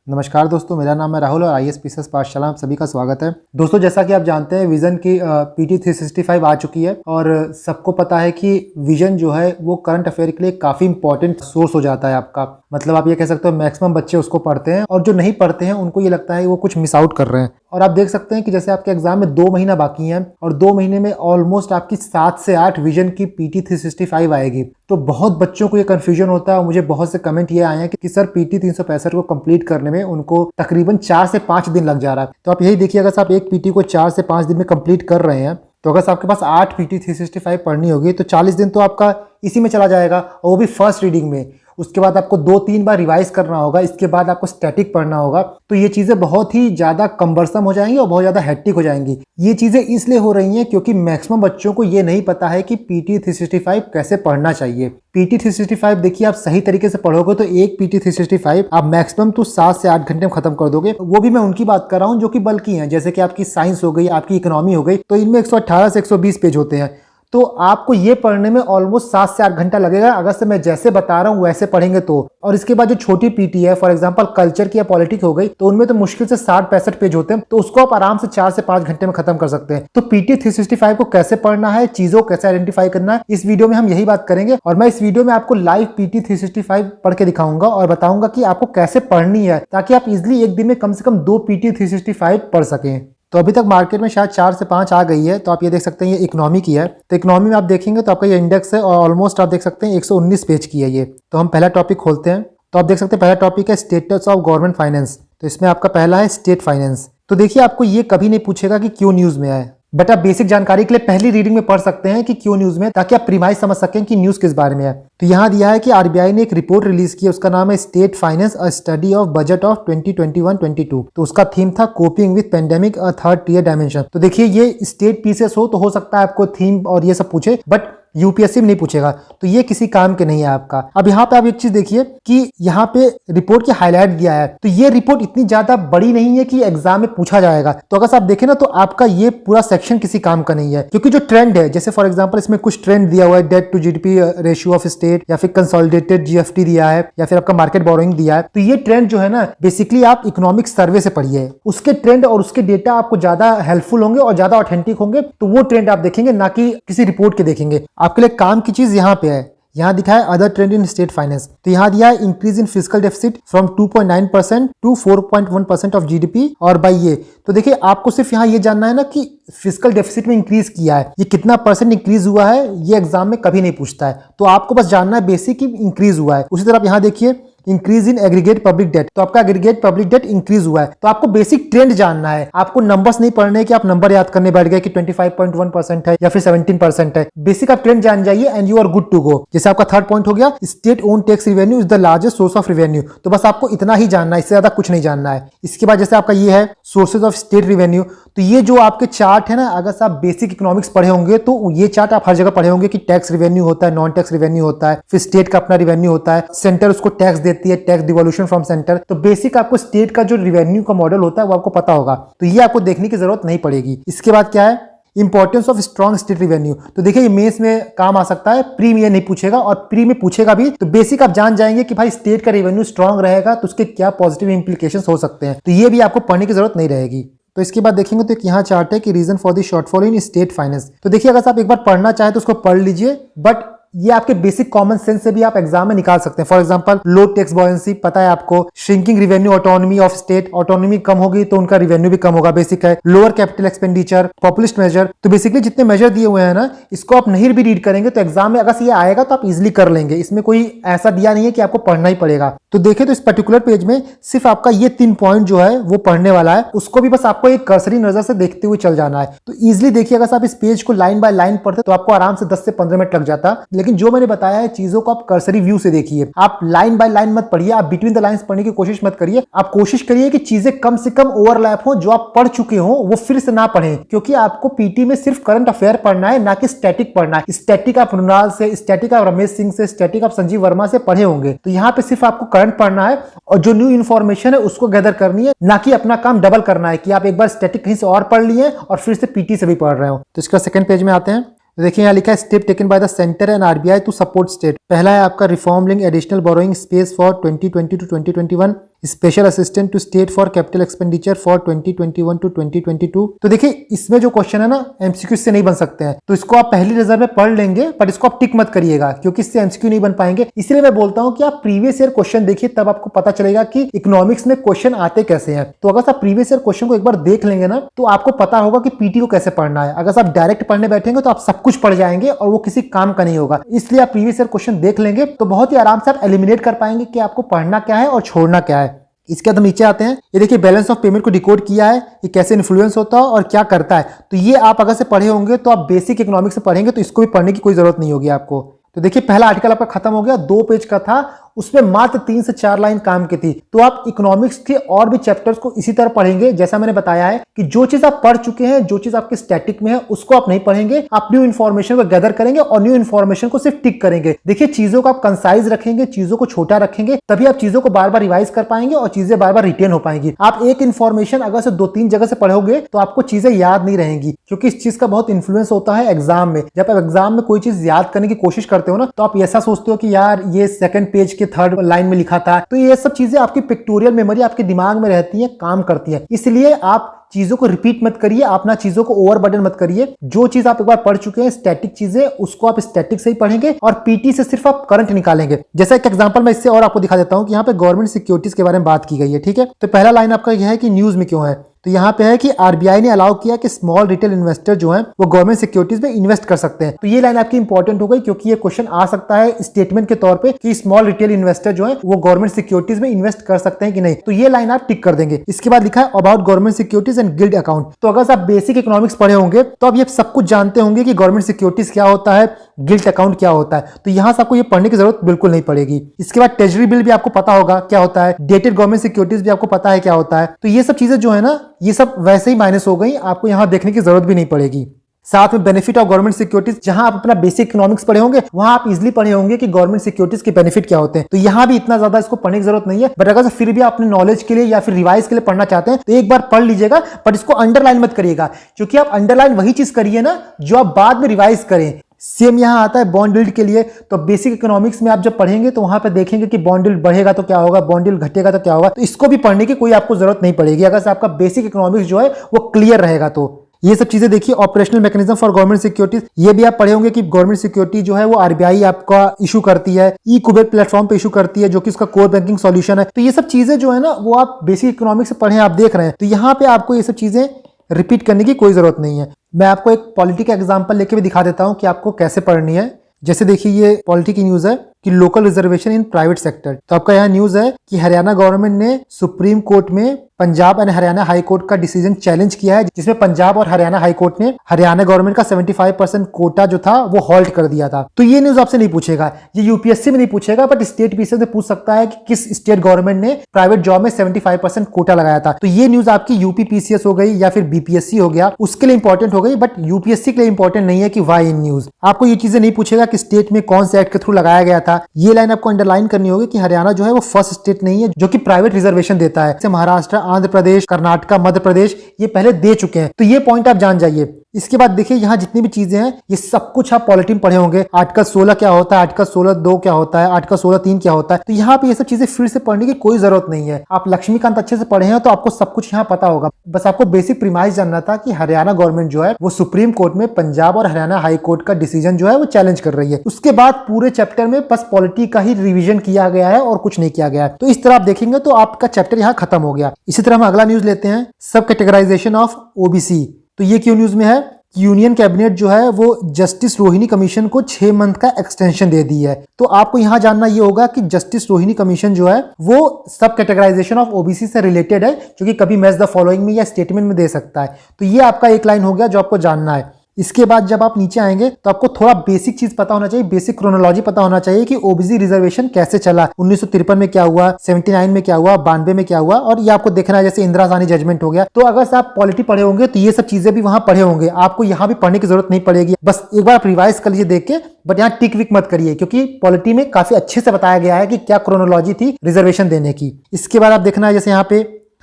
नमस्कार दोस्तों, मेरा नाम है राहुल और IAS PCS पाठशाला में आप सभी का स्वागत है। दोस्तों, जैसा कि आप जानते हैं, विजन की PT 365 आ चुकी है और सबको पता है कि विजन जो है वो करंट अफेयर के लिए काफ़ी इंपॉर्टेंट सोर्स हो जाता है आपका। मतलब आप ये कह सकते हो मैक्सिमम बच्चे उसको पढ़ते हैं और जो नहीं पढ़ते हैं उनको ये लगता है वो कुछ मिस आउट कर रहे हैं। और आप देख सकते हैं कि जैसे आपके एग्जाम में 2 महीना बाकी हैं और 2 महीने में ऑलमोस्ट आपकी 7 से 8 विजन की PT 365 आएगी। तो बहुत बच्चों को ये कन्फ्यूजन होता है और मुझे बहुत से कमेंट ये आए हैं कि सर PT 365 को कंप्लीट करने में उनको तकरीबन 4 से 5 दिन लग जा रहा है। तो आप यही देखिए, अगर आप एक PT को 4 से 5 दिन में कंप्लीट कर रहे हैं तो अगर आपके पास 8 PT 365 पढ़नी होगी तो 40 दिन तो आपका इसी में चला जाएगा, और वो भी फर्स्ट रीडिंग में। उसके बाद आपको 2-3 बार रिवाइज करना होगा, इसके बाद आपको स्टैटिक पढ़ना होगा। तो ये चीज़ें बहुत ही ज़्यादा कम्बरसम हो जाएंगी और बहुत ज़्यादा हेक्टिक हो जाएंगी। ये चीज़ें इसलिए हो रही हैं क्योंकि मैक्सिमम बच्चों को ये नहीं पता है कि PT 365 कैसे पढ़ना चाहिए। PT 365 देखिए, आप सही तरीके से पढ़ोगे तो एक PT 365 आप मैक्सिमम तो 7 से 8 घंटे में खत्म कर दोगे। वो भी मैं उनकी बात कर रहा हूँ जो कि बल्कि हैं, जैसे कि आपकी साइंस हो गई, आपकी इकोनॉमी हो गई, तो इनमें 118 से 120 पेज होते हैं। तो आपको ये पढ़ने में ऑलमोस्ट 7 से 8 घंटा लगेगा अगर से मैं जैसे बता रहा हूँ वैसे पढ़ेंगे तो। और इसके बाद जो छोटी PT है, फॉर एग्जांपल कल्चर की या पॉलिटिक्स हो गई, तो उनमें तो मुश्किल से 60-65 पेज होते हैं, तो उसको आप आराम से 4 से 5 घंटे में खत्म कर सकते हैं। तो PT 365 को कैसे पढ़ना है, चीजों को कैसे आइडेंटिफाई करना है, इस वीडियो में हम यही बात करेंगे। और मैं इस वीडियो में आपको लाइव PT 365 पढ़ के दिखाऊंगा और बताऊंगा कि आपको कैसे पढ़नी है, ताकि आप इजिली एक दिन में कम से कम 2 PT 365 पढ़ सकें। तो अभी तक मार्केट में शायद 4 से 5 आ गई है। तो आप ये देख सकते हैं, ये इकोनॉमी की है। तो इकोनॉमी में आप देखेंगे तो आपका ये इंडेक्स है और ऑलमोस्ट आप देख सकते हैं 119 पेज की है ये। तो हम पहला टॉपिक खोलते हैं। तो आप देख सकते हैं पहला टॉपिक है स्टेटस ऑफ गवर्नमेंट फाइनेंस। तो इसमें आपका पहला है स्टेट फाइनेंस। तो देखिए, आपको ये कभी नहीं पूछेगा कि क्यों न्यूज में आए, बट आप बेसिक जानकारी के लिए पहली रीडिंग में पढ़ सकते हैं कि क्यों न्यूज में, ताकि आप प्रीमाइज समझ सकें कि न्यूज किस बारे में है। तो यहाँ दिया है कि RBI ने एक रिपोर्ट रिलीज की, उसका नाम है state finance a study of budget of 2021-22। तो उसका थीम था coping with pandemic a third tier dimension. तो देखिए, ये स्टेट पीसेस हो तो हो सकता है आपको थीम और ये सब पूछे, बट UPSC में नहीं पूछेगा, तो ये किसी काम के नहीं है आपका। अब यहाँ पे आप एक चीज देखिए कि यहाँ पे रिपोर्ट की हाईलाइट दिया है, तो ये रिपोर्ट इतनी ज्यादा बड़ी नहीं है कि एग्जाम में पूछा जाएगा। तो अगर आप देखें ना, तो आपका ये पूरा सेक्शन किसी काम का नहीं है, क्योंकि जो ट्रेंड है, जैसे फॉर एग्जांपल इसमें कुछ ट्रेंड दिया हुआ है, debt to GDP ratio of state, या फिर कंसोलिडेटेड GFT दिया है, या फिर आपका मार्केट बोरोइंग दिया है। तो ये ट्रेंड जो है ना, बेसिकली आप इकोनॉमिक सर्वे से पढ़िए, उसके ट्रेंड और उसके डेटा आपको ज्यादा हेल्पफुल होंगे और ज्यादा ऑथेंटिक होंगे। तो वो ट्रेंड आप देखेंगे, ना कि किसी रिपोर्ट के देखेंगे। आपके लिए काम की चीज यहाँ पे है। यहाँ दिखा है other trend in state finance. तो यहाँ दिया है increase in fiscal deficit from 2.9% to 4.1% of GDP और बाई ये। तो देखिए, आपको सिर्फ यहाँ ये जानना है ना कि फिजिकल डेफिसिट में इंक्रीज किया है, ये कितना % इंक्रीज हुआ है, ये एग्जाम में कभी नहीं पूछता है। तो आपको बस जानना है बेसिक कि इंक्रीज हुआ है। उसी तरह आप यहाँ देखिए increase in aggregate public debt, तो आपका एग्रीगेट पब्लिक डेट इंक्रीज हुआ है। तो आपको बेसिक ट्रेंड जानना है, आपको नंबर्स नहीं पढ़ने कि आप नंबर याद करने बैठ गए कि 25.1% है या फिर 17% है। बेसिक आप ट्रेंड जान जाइए and you are good to go. जैसे आपका थर्ड पॉइंट हो गया, state own tax revenue is the largest source of revenue. तो बस आपको इतना ही जानना है, इससे ज्यादा कुछ नहीं जानना है। इसके बाद जैसे आपका ये है सोर्सेज ऑफ स्टेट रेवेन्यू। तो ये जो आपके चार्ट है ना, अगर आप बेसिक इकोनॉमिक्स पढ़े होंगे तो ये चार्ट आप हर जगह पढ़े होंगे कि टैक्स रेवेन्यू होता है, नॉन टैक्स रेवेन्यू होता है, फिर स्टेट का अपना रेवेन्यू होता है, सेंटर उसको टैक्स देती है, टैक्स डिवोल्यूशन फ्रॉम सेंटर। तो बेसिक आपको स्टेट का जो रेवेन्यू का मॉडल होता है वो आपको पता होगा, तो ये आपको देखने की जरूरत नहीं पड़ेगी। इसके बाद क्या है, importance of strong state revenue. तो देखिए, ये मेंस में काम आ सकता है, प्री में ये नहीं पूछेगा और प्री में पूछेगा भी। तो बेसिक आप जान जाएंगे कि भाई स्टेट का रेवेन्यू स्ट्रॉन्ग रहेगा तो उसके क्या पॉजिटिव इंप्लीकेशंस हो सकते हैं। तो ये भी आपको पढ़ने की जरूरत नहीं रहेगी। तो इसके बाद देखेंगे तो एक यहाँ चार्ट है कि reason for the shortfall in state finance. तो देखिए, अगर आप एक बार पढ़ना चाहे तो उसको पढ़ लीजिए, बट ये आपके बेसिक कॉमन सेंस से भी आप एग्जाम में निकाल सकते हैं। For example low tax buoyancy, पता है आपको, shrinking revenue autonomy of state, autonomy कम होगी तो उनका रेवेन्यू भी कम होगा, बेसिक है। Lower capital expenditure, populist measure. तो बेसिकली जितने मेजर दिए हुए हैं ना, इसको आप नहीं भी रीड करेंगे तो एग्जाम में अगर ये आएगा तो आप इजिली कर लेंगे। इसमें कोई ऐसा दिया नहीं है कि आपको पढ़ना ही पड़ेगा। तो देखें तो इस पर्टिकुलर पेज में सिर्फ आपका ये 3 पॉइंट जो है वो पढ़ने वाला है, उसको भी बस आपको एक कर्सरी नजर से देखते हुए चल जाना है। तो इजिली देखिए, अगर आप इस पेज को लाइन बाय लाइन पढ़ते तो आपको आराम से 10 से 15 मिनट लग जाता। लेकिन जो मैंने बताया है, चीजों को आप कर्सरी व्यू से देखिए, आप लाइन बाय लाइन मत पढ़िए, आप बिटवीन द लाइंस पढ़ने की कोशिश मत करिए। आप कोशिश करिए कि चीजें कम से कम ओवरलैप हो, जो आप पढ़ चुके हो वो फिर से ना पढ़ें, क्योंकि आपको PT में सिर्फ करंट अफेयर पढ़ना है, ना कि स्टैटिक पढ़ना है। स्टैटिक आप मृणाल से, स्टैटिक आप रमेश सिंह से, स्टैटिक आप संजीव वर्मा से पढ़े होंगे। तो यहाँ पे सिर्फ आपको करंट पढ़ना है और जो न्यू इन्फॉर्मेशन है उसको गैदर करनी है, ना कि अपना काम डबल करना है कि आप एक बार स्टैटिक कहीं से और पढ़ लिए और फिर से PT से भी पढ़ रहे हो। तो इसका सेकंड पेज में आते हैं। देखिए, यहाँ लिखा है step taken by the centre and RBI to support state. पहला है आपका reform link additional borrowing space for 2020 to 2021, special assistant to state for capital expenditure for 2021 to 2022। तो देखिए इसमें जो क्वेश्चन है ना एमसीक्यू से नहीं बन सकते हैं, तो इसको आप पहली नजर में पढ़ लेंगे, पर इसको आप टिक मत करिएगा क्योंकि इससे एमसीक्यू नहीं बन पाएंगे। इसलिए मैं बोलता हूं कि आप प्रीवियस ईयर क्वेश्चन देखिए, तब आपको पता चलेगा कि इकोनॉमिक्स में क्वेश्चन आते कैसे हैं। तो अगर आप प्रीवियस ईयर क्वेश्चन को एक बार देख लेंगे ना, तो आपको पता होगा कि पीटी को कैसे पढ़ना है। अगर आप डायरेक्ट पढ़ने बैठेंगे तो आप सब कुछ पढ़ जाएंगे और वो किसी काम का नहीं होगा। इसलिए आप प्रीवियस ईयर क्वेश्चन देख लेंगे तो बहुत ही आराम से आप एलिमिनेट कर पाएंगे कि आपको पढ़ना क्या है और छोड़ना क्या है। इसके बाद हम नीचे आते हैं, ये देखिए बैलेंस ऑफ पेमेंट को डिकोड किया है, ये कैसे इन्फ्लुएंस होता है और क्या करता है। तो ये आप अगर से पढ़े होंगे तो आप बेसिक इकोनॉमिक्स से पढ़ेंगे तो इसको भी पढ़ने की कोई जरूरत नहीं होगी आपको। तो देखिए पहला आर्टिकल आपका खत्म हो गया, 2 पेज का था, उसमें मात्र 3 से 4 लाइन काम की थी। तो आप इकोनॉमिक्स के और भी चैप्टर्स को इसी तरह पढ़ेंगे जैसा मैंने बताया है कि जो चीज आप पढ़ चुके हैं, जो चीज आपके स्टैटिक में है उसको आप नहीं पढ़ेंगे, आप न्यू इन्फॉर्मेशन को गैदर करेंगे और न्यू इन्फॉर्मेशन को सिर्फ टिक करेंगे। देखिए चीजों को आप कंसाइज रखेंगे, चीजों को छोटा रखेंगे, तभी आप चीजों को बार बार रिवाइज कर पाएंगे और चीजें बार बार रिटेन हो पाएंगी। आप एक इन्फॉर्मेशन अगर से 2-3 जगह से पढ़ोगे तो आपको चीजें याद नहीं रहेंगी, क्योंकि इस चीज का बहुत इंफ्लुएंस होता है एग्जाम में। जब आप एग्जाम में कोई चीज याद करने की कोशिश करते हो ना, तो आप ऐसा सोचते हो कि यार ये 2nd पेज के 3rd लाइन में लिखा था। तो ये सब चीजें आपकी पिक्टोरियल मेमोरी आपके दिमाग में रहती हैं, काम करती हैं। इसलिए आप चीजों को रिपीट मत करिए, अपना चीजों को ओवरबर्डन मत करिए। जो चीज आप एक बार पढ़ चुके हैं स्टैटिक चीजें, उसको आप स्टैटिक से ही पढ़ेंगे और पीटी से सिर्फ आप करंट निकालेंगे। जैसा एक एग्जांपल मैं इससे और आपको दिखा देता हूं कि यहाँ पे गवर्नमेंट सिक्योरिटीज के बारे में बात की गई है। ठीक है, तो पहला लाइन आपका यह है कि न्यूज में क्यों है। तो यहाँ पे है कि आरबीआई ने अलाउ किया कि स्मॉल रिटेल इन्वेस्टर जो हैं वो गवर्नमेंट सिक्योरिटीज में इन्वेस्ट कर सकते हैं। तो ये लाइन आपकी इंपॉर्टेंट हो गई क्योंकि ये क्वेश्चन आ सकता है स्टेटमेंट के तौर पे कि स्मॉल रिटेल इन्वेस्टर जो है वो गवर्नमेंट सिक्योरिटीज में इन्वेस्ट कर सकते हैं कि नहीं। तो ये लाइन आप टिक कर देंगे। इसके बाद लिखा है about government securities and guild account. तो अगर आप बेसिक इकोनॉमिक्स पढ़े होंगे तो आप ये सब कुछ जानते होंगे कि गवर्नमेंट सिक्योरिटीज क्या होता है, गिल्ट अकाउंट क्या होता है। तो यहां से आपको ये पढ़ने की जरूरत बिल्कुल नहीं पड़ेगी। इसके बाद ट्रेजरी बिल भी आपको पता होगा क्या होता है, डेटेड गवर्नमेंट सिक्योरिटीज भी आपको पता है क्या होता है। तो ये सब चीजें जो है ना, ये सब वैसे ही माइनस हो गई, आपको यहां देखने की जरूरत भी नहीं पड़ेगी। साथ में बेनिफिट ऑफ गवर्नमेंट सिक्योरिटीज, जहां आप अपना बेसिक इकोनॉमिक्स पढ़े होंगे वहां आप इजीली पढ़े होंगे कि गवर्नमेंट सिक्योरिटीज के बेनिफिट क्या होते हैं। तो यहां भी इतना ज्यादा इसको पढ़ने की जरूरत नहीं है, बट अगर फिर भी आप अपने नॉलेज के लिए या फिर रिवाइज के लिए पढ़ना चाहते हैं तो एक बार पढ़ लीजिएगा, बट इसको अंडरलाइन मत करिएगा, क्योंकि आप अंडरलाइन वही चीज करिए ना जो आप बाद में रिवाइज करें। सेम यहां आता है बॉन्ड यील्ड के लिए। तो बेसिक इकोनॉमिक्स में आप जब पढ़ेंगे तो वहां पे देखेंगे कि बॉन्ड यील्ड बढ़ेगा तो क्या होगा, बॉन्ड यील्ड घटेगा तो क्या होगा। तो इसको भी पढ़ने की कोई आपको जरूरत नहीं पड़ेगी अगर से आपका बेसिक इकोनॉमिक्स जो है वो क्लियर रहेगा। तो ये सब चीजें देखिए, operational mechanism for government securities, ये भी आप पढ़े होंगे कि गवर्नमेंट सिक्योरिटी जो है वो आरबीआई आपका इशू करती है, ई कुबेर प्लेटफॉर्म पे इशू करती है जो कि उसका कोर बैंकिंग सॉल्यूशन है। तो ये सब चीजें जो है ना वो आप बेसिक इकोनॉमिक्स से पढ़े, आप देख रहे हैं। तो यहाँ पे आपको ये सब चीजें रिपीट करने की कोई जरूरत नहीं है। मैं आपको एक पॉलिटी का एग्जांपल लेके भी दिखा देता हूं कि आपको कैसे पढ़नी है। जैसे देखिए ये पॉलिटी की न्यूज है कि local reservation in private sector. तो आपका यहाँ न्यूज है कि हरियाणा गवर्नमेंट ने सुप्रीम कोर्ट में Punjab and Haryana high court का डिसीजन चैलेंज किया है, जिसमें पंजाब और हरियाणा हाई कोर्ट ने हरियाणा गवर्नमेंट का 75% कोटा जो था वो हॉल्ट कर दिया था। तो ये न्यूज आपसे नहीं पूछेगा, ये यूपीएससी में नहीं पूछेगा, बट स्टेट पीसीएस में पूछ सकता है कि किस स्टेट गवर्नमेंट ने प्राइवेट जॉब में 75% कोटा लगाया था। तो ये न्यूज आपकी यूपी पीसीएस हो गई या फिर बीपीएससी हो गया, उसके लिए इंपॉर्टेंट हो गई, बट यूपीएससी के लिए इंपॉर्टेंट नहीं है कि वाई इन न्यूज। आपको ये चीजें नहीं पूछेगा कि स्टेट में कौन से एक्ट के थ्रू लगाया गया था। ये लाइन आपको अंडरलाइन करनी होगी कि हरियाणा जो है वो फर्स्ट स्टेट नहीं है जो कि प्राइवेट रिजर्वेशन देता है। जैसे महाराष्ट्र, आंध्र प्रदेश, कर्नाटक, मध्य प्रदेश ये पहले दे चुके हैं। तो ये पॉइंट आप जान जाइए। इसके बाद देखिए यहाँ जितनी भी चीजें हैं ये सब कुछ आप पॉलिटी में पढ़े होंगे। आर्टिकल 16 क्या होता है, आर्टिकल 16(2) क्या होता है, आर्टिकल 16(3) क्या होता है। तो यहाँ पे ये सब चीजें फिर से पढ़ने की कोई जरूरत नहीं है। आप लक्ष्मीकांत अच्छे से पढ़े हैं तो आपको सब कुछ यहाँ पता होगा। बस आपको बेसिक प्रीमाइस जानना था कि हरियाणा गवर्नमेंट जो है वो सुप्रीम कोर्ट में पंजाब और हरियाणा हाई कोर्ट का डिसीजन जो है वो चैलेंज कर रही है। उसके बाद पूरे चैप्टर में बस पॉलिटी का ही रिविजन किया गया है और कुछ नहीं किया गया है। तो इस तरह आप देखेंगे तो आपका चैप्टर यहाँ खत्म हो गया। इसी तरह हम अगला न्यूज लेते हैं, सब कैटेगराइजेशन ऑफ ओबीसी। तो ये क्यों न्यूज में है, यूनियन कैबिनेट जो है वो जस्टिस रोहिणी कमीशन को 6 मंथ का एक्सटेंशन दे दी है। तो आपको यहां जानना ये होगा कि जस्टिस रोहिणी कमीशन जो है वो सब कैटेगराइजेशन ऑफ ओबीसी से रिलेटेड है, जो कि कभी मैच द फॉलोइंग में या स्टेटमेंट में दे सकता है। तो ये आपका एक लाइन हो गया जो आपको जानना है। इसके बाद जब आप नीचे आएंगे तो आपको थोड़ा बेसिक चीज पता होना चाहिए, बेसिक क्रोनोलॉजी पता होना चाहिए कि ओबीसी रिजर्वेशन कैसे चला, 1953 में क्या हुआ, 79 में क्या हुआ, 92 में क्या हुआ, और ये आपको देखना है जैसे इंदिरा साहनी जजमेंट हो गया। तो अगर आप पॉलिटी पढ़े होंगे तो ये सब चीजें भी वहां पढ़े होंगे, आपको यहाँ भी पढ़ने की जरूरत नहीं पड़ेगी। बस एक बार आप रिवाइज कर लीजिए देख के, बट यहाँ टिक विक मत करिए क्योंकि पॉलिटी में काफी अच्छे से बताया गया है कि क्या क्रोनोलॉजी थी रिजर्वेशन देने की। इसके बाद आप देखना है जैसे यहाँ पे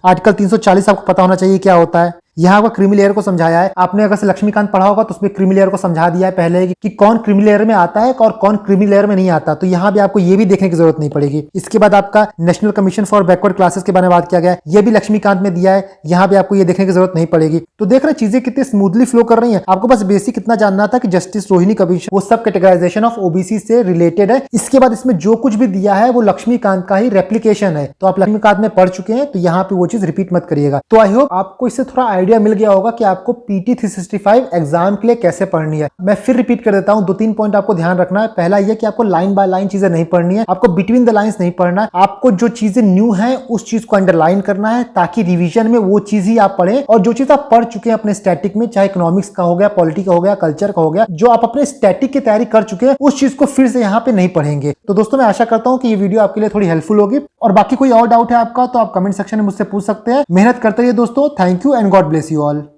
आर्टिकल 340 आपको पता होना चाहिए क्या होता है। यहाँ आपका क्रीमी लेयर को समझाया है। आपने अगर से लक्ष्मीकांत पढ़ा होगा तो उसमें क्रीमी लेयर को समझा दिया है पहले कि कौन क्रीमी लेयर में आता है और कौन क्रीमी लेयर में नहीं आता, तो यहाँ भी आपको ये भी देखने की जरूरत नहीं पड़ेगी। इसके बाद आपका national commission for backward classes के बारे में बात किया गया है, ये भी लक्ष्मीकांत में दिया है, यहाँ भी आपको ये देखने की जरूरत नहीं पड़ेगी। तो देख रहे चीजें कितनी स्मूथली फ्लो कर रही है। आपको बस बेसिक इतना जानना था कि जस्टिस रोहिणी कमीशन वो सब कैटेगराइजेशन ऑफ ओबीसी से रिलेटेड है। इसके बाद इसमें जो कुछ भी दिया है वो लक्ष्मीकांत का ही रेप्लिकेशन है, तो आप लक्ष्मीकांत में पढ़ चुके हैं तो यहाँ पे वो चीज रिपीट मत करिएगा। तो आई होप आपको इससे थोड़ा आइडिया मिल गया होगा कि आपको पीटी 365 एग्जाम के लिए कैसे पढ़नी है। मैं फिर रिपीट कर देता हूँ, 2-3 पॉइंट आपको ध्यान रखना है। पहला यह कि आपको लाइन बाय लाइन चीजें नहीं पढ़नी है, आपको बिटवीन द लाइंस नहीं पढ़ना है। आपको जो चीजें न्यू है उस चीज को अंडरलाइन करना है ताकि रिवीजन में वो चीज ही आप पढ़ें, और जो चीज आप पढ़ चुके हैं अपने स्टैटिक में, चाहे इकोनॉमिक्स का हो गया, पॉलिटी का हो गया, कल्चर का हो गया, जो आप अपने स्टैटिक की तैयारी कर चुके हैं उस चीज को फिर से यहाँ पे नहीं पढ़ेंगे। तो दोस्तों मैं आशा करता हूँ कि ये वीडियो आपके लिए थोड़ी हेल्पफुल होगी, और बाकी कोई और डाउट है आपका तो आप कमेंट सेक्शन में मुझसे पूछ सकते हैं। मेहनत करते रहिए दोस्तों। Thank you and God bless you all.